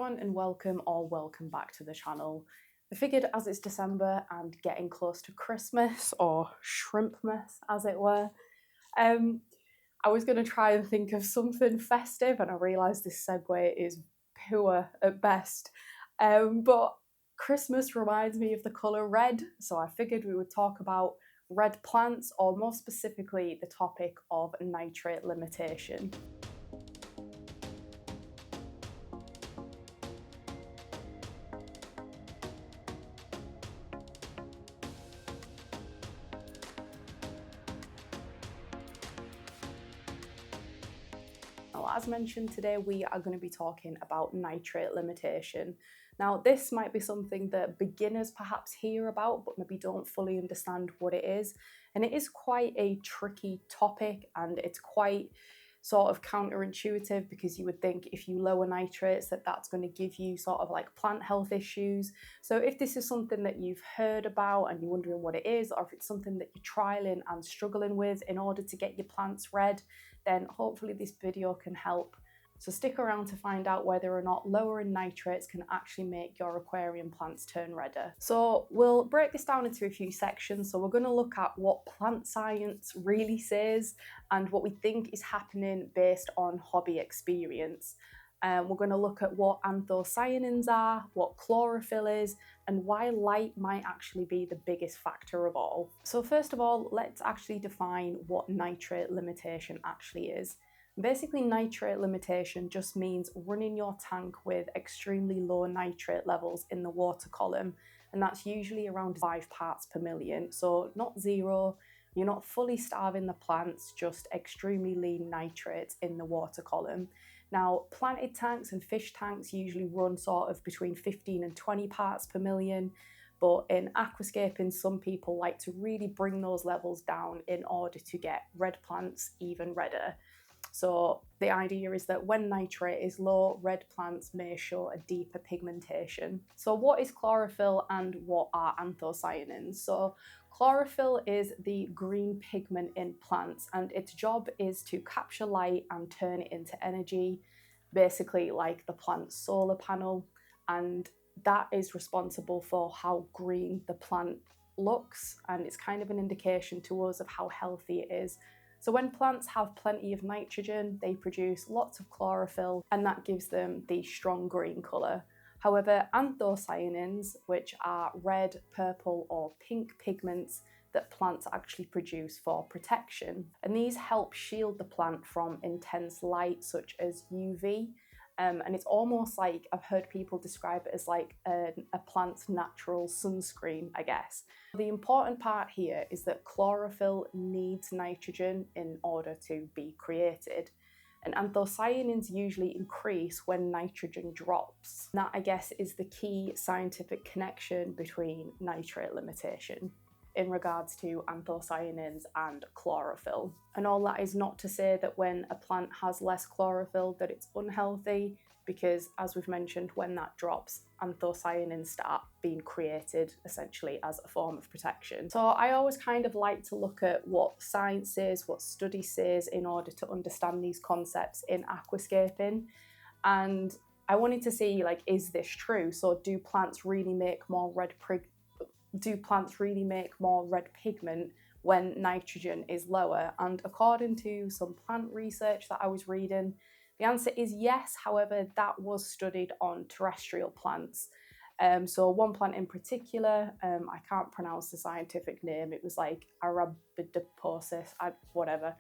everyone and welcome back to the channel. I figured as it's December and getting close to Christmas, or Shrimpmas as it were, I was going to try and think of something festive, and I realised this segue is poor at best. But Christmas reminds me of the colour red, so I figured we would talk about red plants, or more specifically the topic of nitrate limitation. Now, as mentioned, today we are going to be talking about nitrate limitation. Now, this might be something that beginners perhaps hear about, but maybe don't fully understand what it is. And it is quite a tricky topic, and it's quite sort of counterintuitive, because you would think if you lower nitrates that's going to give you sort of like plant health issues. So if this is something that you've heard about and you're wondering what it is, or if it's something that you're trialing and struggling with in order to get your plants red, then hopefully this video can help. So stick around to find out whether or not lowering nitrates can actually make your aquarium plants turn redder. So we'll break this down into a few sections. So we're going to look at what plant science really says and what we think is happening based on hobby experience. We're going to look at what anthocyanins are, what chlorophyll is, and why light might actually be the biggest factor of all. So first of all, let's actually define what nitrate limitation actually is. Basically, nitrate limitation just means running your tank with extremely low nitrate levels in the water column, and that's usually around 5 parts per million. So not zero, you're not fully starving the plants, just extremely lean nitrates in the water column. Now, planted tanks and fish tanks usually run sort of between 15 and 20 parts per million, but in aquascaping, some people like to really bring those levels down in order to get red plants even redder. So the idea is that when nitrate is low, red plants may show a deeper pigmentation. So what is chlorophyll and what are anthocyanins? So chlorophyll is the green pigment in plants, and its job is to capture light and turn it into energy, basically like the plant's solar panel, and that is responsible for how green the plant looks, and it's kind of an indication to us of how healthy it is. So when plants have plenty of nitrogen, they produce lots of chlorophyll, and that gives them the strong green colour. However, anthocyanins, which are red, purple or pink pigments that plants actually produce for protection, and these help shield the plant from intense light such as UV. And it's almost like, I've heard people describe it as like a plant's natural sunscreen, I guess. The important part here is that chlorophyll needs nitrogen in order to be created. And anthocyanins usually increase when nitrogen drops. That, I guess, is the key scientific connection between nitrate limitation in regards to anthocyanins and chlorophyll. And all that is not to say that when a plant has less chlorophyll that it's unhealthy, because as we've mentioned, when that drops, anthocyanins start being created essentially as a form of protection. So I always kind of like to look at what science says, what study says, in order to understand these concepts in aquascaping. And I wanted to see, like, is this true? So do plants really make more red pigment when nitrogen is lower? And according to some plant research that I was reading, the answer is yes. However, that was studied on terrestrial plants. So one plant in particular, I can't pronounce the scientific name, it was like Arabidopsis, whatever.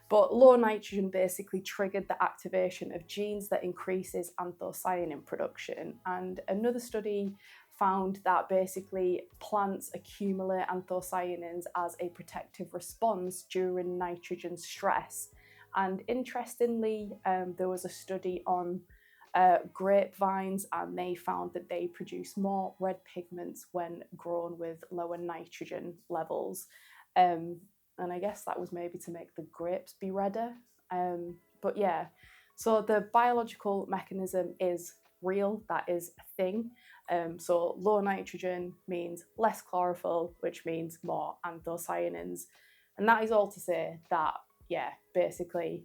But low nitrogen basically triggered the activation of genes that increases anthocyanin production. And another study found that basically plants accumulate anthocyanins as a protective response during nitrogen stress. And interestingly, there was a study on grapevines, and they found that they produce more red pigments when grown with lower nitrogen levels. And I guess that was maybe to make the grapes be redder. But yeah, so the biological mechanism is real, that is a thing. So low nitrogen means less chlorophyll, which means more anthocyanins. And that is all to say that, yeah, basically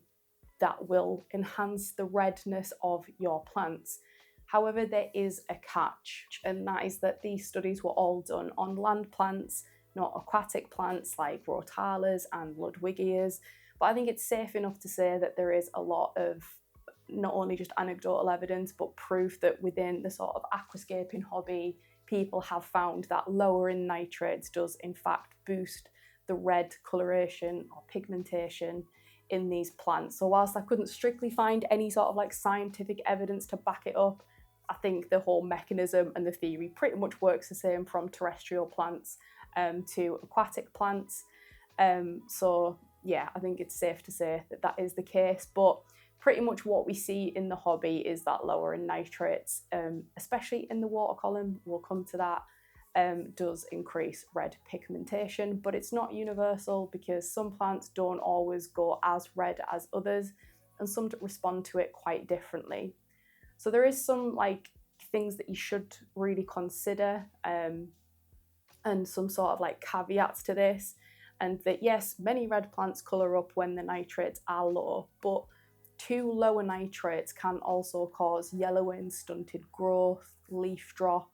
that will enhance the redness of your plants. However, there is a catch, and that is that these studies were all done on land plants, not aquatic plants like Rotalas and Ludwigias. But I think it's safe enough to say that there is a lot of not only just anecdotal evidence, but proof that within the sort of aquascaping hobby, people have found that lowering nitrates does in fact boost the red coloration or pigmentation in these plants. So whilst I couldn't strictly find any sort of like scientific evidence to back it up, I think the whole mechanism and the theory pretty much works the same from terrestrial plants to aquatic plants. So yeah, I think it's safe to say that that is the case, but pretty much what we see in the hobby is that lowering nitrates, especially in the water column, we'll come to that, does increase red pigmentation, but it's not universal because some plants don't always go as red as others and some respond to it quite differently. So there is some like things that you should really consider and some sort of like caveats to this, and that yes, many red plants colour up when the nitrates are low, but too lower nitrates can also cause yellowing, stunted growth, leaf drop,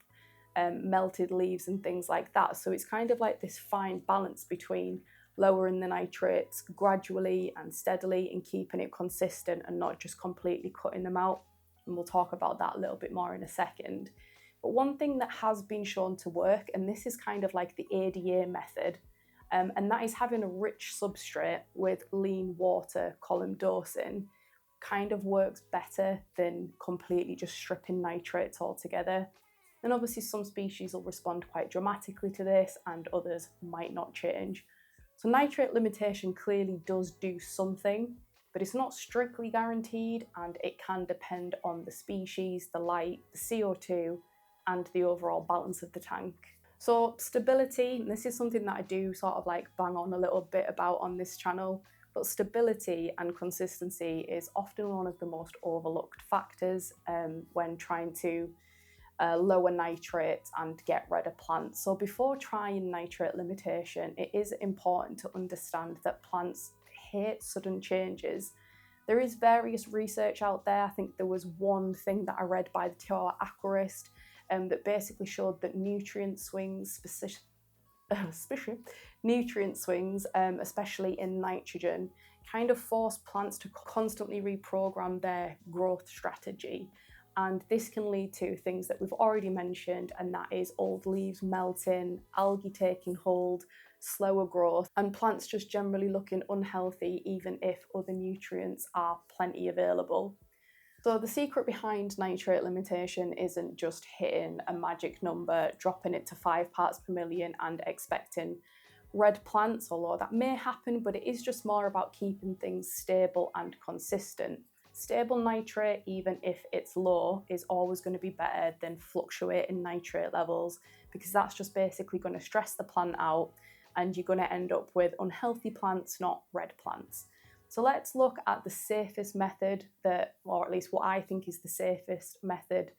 melted leaves and things like that. So it's kind of like this fine balance between lowering the nitrates gradually and steadily and keeping it consistent and not just completely cutting them out. And we'll talk about that a little bit more in a second. But one thing that has been shown to work, and this is kind of like the ADA method, and that is having a rich substrate with lean water column dosing, kind of works better than completely just stripping nitrates altogether. And obviously some species will respond quite dramatically to this and others might not change. So nitrate limitation clearly does do something, but it's not strictly guaranteed and it can depend on the species, the light, the CO2 and the overall balance of the tank. So stability, and this is something that I do sort of like bang on a little bit about on this channel, but stability and consistency is often one of the most overlooked factors when trying to lower nitrates and get rid of plants. So before trying nitrate limitation, it is important to understand that plants hate sudden changes. There is various research out there. I think there was one thing that I read by the Tour Aquarist that basically showed that nutrient swings, especially in nitrogen, kind of force plants to constantly reprogram their growth strategy. And this can lead to things that we've already mentioned, and that is old leaves melting, algae taking hold, slower growth, and plants just generally looking unhealthy even if other nutrients are plenty available. So the secret behind nitrate limitation isn't just hitting a magic number, dropping it to 5 parts per million and expecting red plants, although that may happen, but it is just more about keeping things stable and consistent. Stable nitrate, even if it's low, is always going to be better than fluctuating nitrate levels, because that's just basically going to stress the plant out and you're going to end up with unhealthy plants, not red plants. So let's look at the safest method that, or at least what I think is the safest method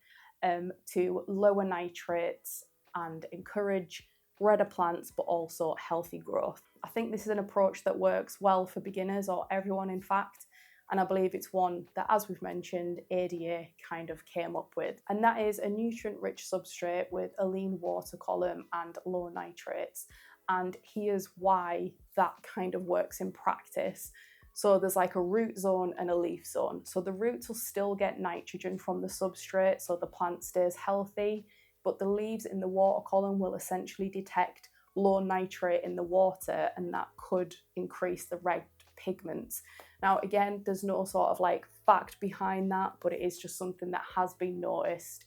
to lower nitrates and encourage redder plants, but also healthy growth. I think this is an approach that works well for beginners or everyone, in fact. And I believe it's one that, as we've mentioned, ADA kind of came up with. And that is a nutrient-rich substrate with a lean water column and low nitrates. And here's why that kind of works in practice. So there's like a root zone and a leaf zone. So the roots will still get nitrogen from the substrate, so the plant stays healthy, but the leaves in the water column will essentially detect low nitrate in the water, and that could increase the red pigments. Now, again, there's no sort of like fact behind that, but it is just something that has been noticed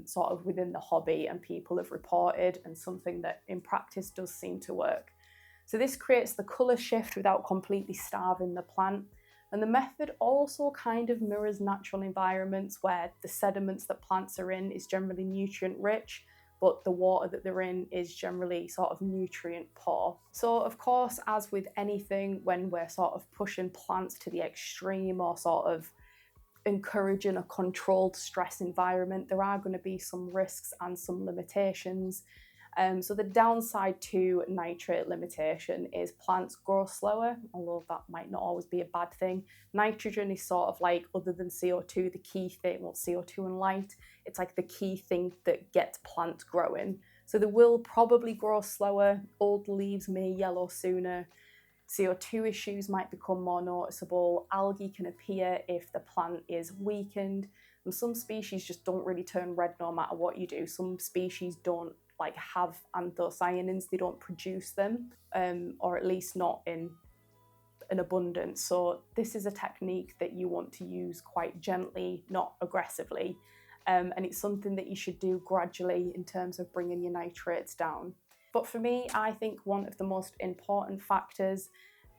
sort of within the hobby and people have reported, and something that in practice does seem to work. So this creates the colour shift without completely starving the plant. And the method also kind of mirrors natural environments where the sediments that plants are in is generally nutrient rich, but the water that they're in is generally sort of nutrient poor. So of course, as with anything, when we're sort of pushing plants to the extreme or sort of encouraging a controlled stress environment, there are going to be some risks and some limitations. So the downside to nitrate limitation is plants grow slower, although that might not always be a bad thing. Nitrogen is sort of like, other than CO2, the key thing, well, CO2 and light, it's like the key thing that gets plants growing. So they will probably grow slower, old leaves may yellow sooner, CO2 issues might become more noticeable, algae can appear if the plant is weakened, and some species just don't really turn red no matter what you do. Some species don't like have anthocyanins, they don't produce them, or at least not in an abundance. So this is a technique that you want to use quite gently, not aggressively, and it's something that you should do gradually in terms of bringing your nitrates down. But for me, I think one of the most important factors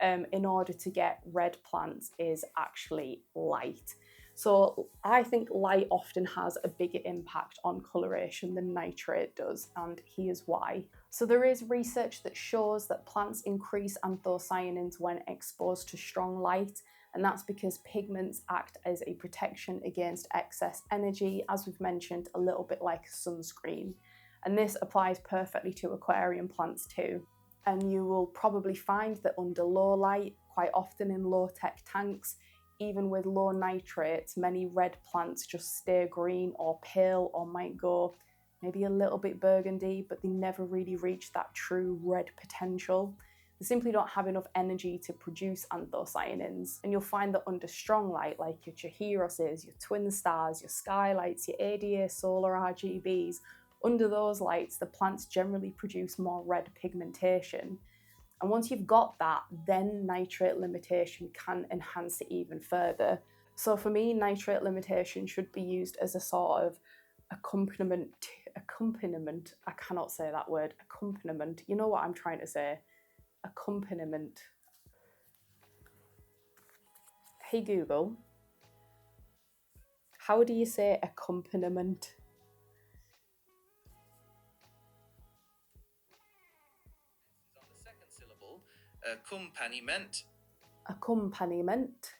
in order to get red plants is actually light. So I think light often has a bigger impact on coloration than nitrate does, and here's why. So there is research that shows that plants increase anthocyanins when exposed to strong light, and that's because pigments act as a protection against excess energy, as we've mentioned, a little bit like sunscreen. And this applies perfectly to aquarium plants too. And you will probably find that under low light, quite often in low-tech tanks, even with low nitrates, many red plants just stay green or pale, or might go maybe a little bit burgundy, but they never really reach that true red potential. They simply don't have enough energy to produce anthocyanins. And you'll find that under strong light, like your Chihiroses, your twin stars, your skylights, your ADA solar RGBs, under those lights, the plants generally produce more red pigmentation. And once you've got that, then nitrate limitation can enhance it even further. So for me, nitrate limitation should be used as a sort of accompaniment, I cannot say that word, accompaniment, you know what I'm trying to say, accompaniment. Hey Google, how do you say accompaniment? Accompaniment. Accompaniment.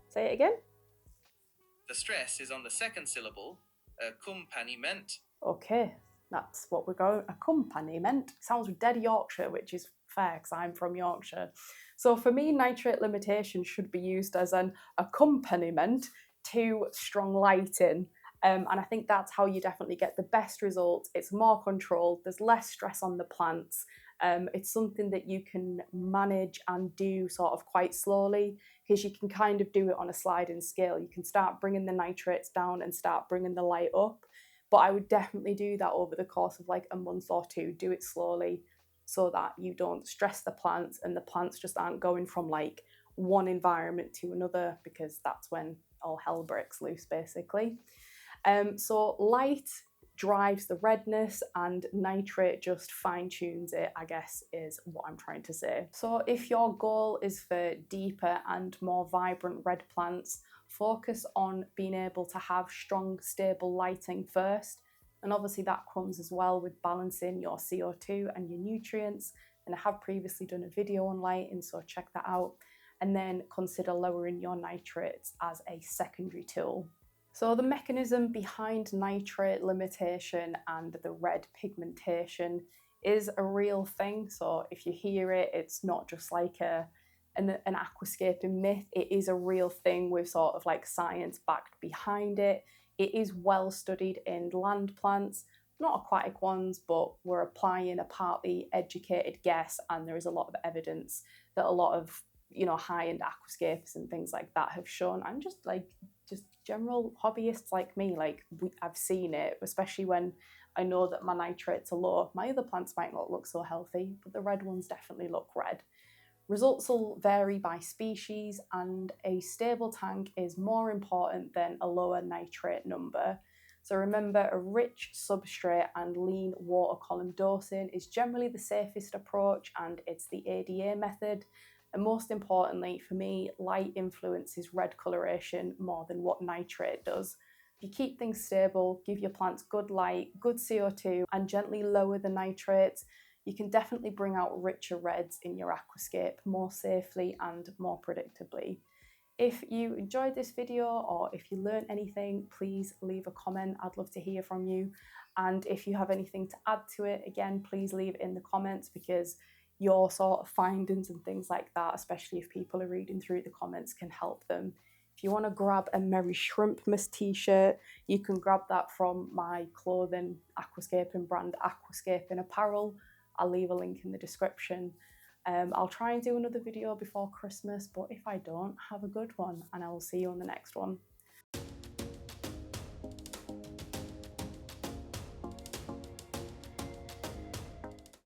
Say it again. The stress is on the second syllable, accompaniment. Okay, that's what we're going. Accompaniment sounds dead Yorkshire, which is fair because I'm from Yorkshire. So for me, nitrate limitation should be used as an accompaniment to strong lighting. And I think that's how you definitely get the best results. It's more controlled, there's less stress on the plants. It's something that you can manage and do sort of quite slowly, because you can kind of do it on a sliding scale. You can start bringing the nitrates down and start bringing the light up. But I would definitely do that over the course of like a month or two. Do it slowly so that you don't stress the plants and the plants just aren't going from like one environment to another, because that's when all hell breaks loose basically. So light drives the redness and nitrate just fine-tunes it, I guess is what I'm trying to say. So if your goal is for deeper and more vibrant red plants, focus on being able to have strong, stable lighting first. And obviously that comes as well with balancing your CO2 and your nutrients. And I have previously done a video on lighting, so check that out. And then consider lowering your nitrates as a secondary tool. So the mechanism behind nitrate limitation and the red pigmentation is a real thing. So if you hear it, it's not just like an aquascaping myth. It is a real thing with sort of like science backed behind it. It is well studied in land plants, not aquatic ones, but we're applying a partly educated guess, and there is a lot of evidence that a lot of high-end aquascapes and things like that have shown. I'm just general hobbyists like me, I've seen it, especially when I know that my nitrates are low. My other plants might not look so healthy, but the red ones definitely look red. Results will vary by species, and a stable tank is more important than a lower nitrate number. So remember, a rich substrate and lean water column dosing is generally the safest approach, and it's the ADA method. And most importantly for me, light influences red coloration more than what nitrate does. If you keep things stable, give your plants good light, good CO2, and gently lower the nitrates, you can definitely bring out richer reds in your aquascape more safely and more predictably. If you enjoyed this video or if you learned anything, please leave a comment. I'd love to hear from you. And if you have anything to add to it, again, please leave it in the comments, because your sort of findings and things like that, especially if people are reading through the comments, can help them. If you want to grab a Merry Shrimpmas t-shirt, you can grab that from my clothing aquascaping brand, Aquascaping Apparel. I'll leave a link in the description. I'll try and do another video before Christmas, but if I don't, have a good one, and I will see you on the next one.